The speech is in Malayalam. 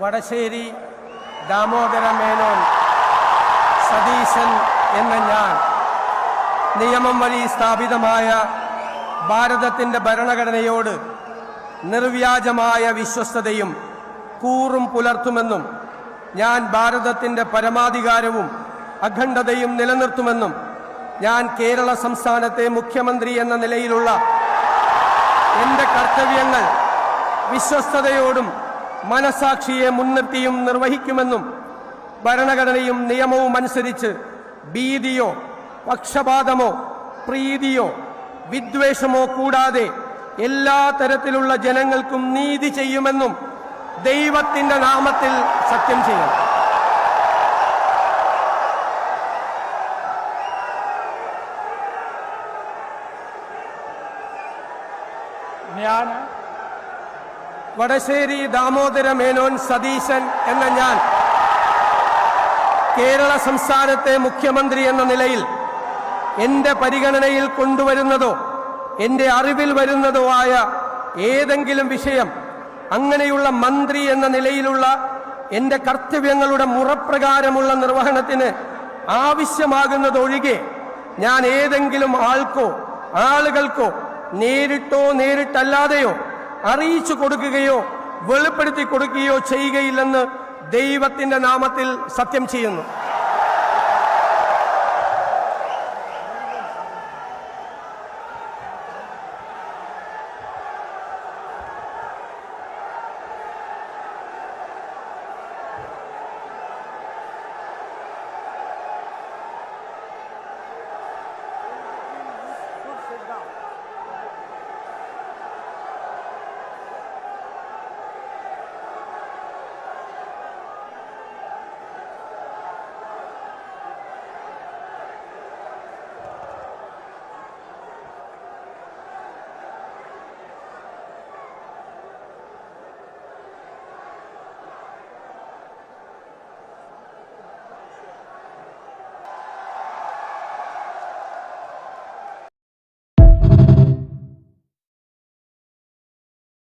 വടശ്ശേരി ദാമോദര മേനോൻ സതീശൻ എന്ന ഞാൻ നിയമം വഴി സ്ഥാപിതമായ ഭാരതത്തിൻ്റെ ഭരണഘടനയോട് നിർവ്യാജമായ വിശ്വസ്തതയും കൂറും പുലർത്തുമെന്നും ഞാൻ ഭാരതത്തിൻ്റെ പരമാധികാരവും അഖണ്ഡതയും നിലനിർത്തുമെന്നും ഞാൻ കേരള സംസ്ഥാനത്തെ മുഖ്യമന്ത്രി എന്ന നിലയിലുള്ള എൻ്റെ കർത്തവ്യങ്ങൾ വിശ്വസ്തയോടും മനസാക്ഷിയെ മുൻനിർത്തിയും നിർവഹിക്കുമെന്നും ഭരണഘടനയും നിയമവും അനുസരിച്ച് ഭീതിയോ പക്ഷപാതമോ പ്രീതിയോ വിദ്വേഷമോ കൂടാതെ എല്ലാ തരത്തിലുള്ള ജനങ്ങൾക്കും നീതി ചെയ്യുമെന്നും ദൈവത്തിന്റെ നാമത്തിൽ സത്യം ചെയ്യും. ഞാൻ വടശ്ശേരി ദാമോദര മേനോൻ സതീശൻ എന്ന ഞാൻ കേരള സംസ്ഥാനത്തെ മുഖ്യമന്ത്രി എന്ന നിലയിൽ എന്റെ പരിഗണനയിൽ കൊണ്ടുവരുന്നതോ എന്റെ അറിവിൽ വരുന്നതോ ആയ ഏതെങ്കിലും വിഷയം അങ്ങനെയുള്ള മന്ത്രി എന്ന നിലയിലുള്ള എന്റെ കർത്തവ്യങ്ങളുടെ മുറപ്രകാരമുള്ള നിർവഹണത്തിന് ആവശ്യമാകുന്നതൊഴികെ ഞാൻ ഏതെങ്കിലും ആൾക്കോ ആളുകൾക്കോ നേരിട്ടോ നേരിട്ടല്ലാതെയോ അറിയിച്ചു കൊടുക്കുകയോ വെളിപ്പെടുത്തി കൊടുക്കുകയോ ചെയ്യുകയില്ലെന്ന് ദൈവത്തിന്റെ നാമത്തിൽ സത്യം ചെയ്യുന്നു.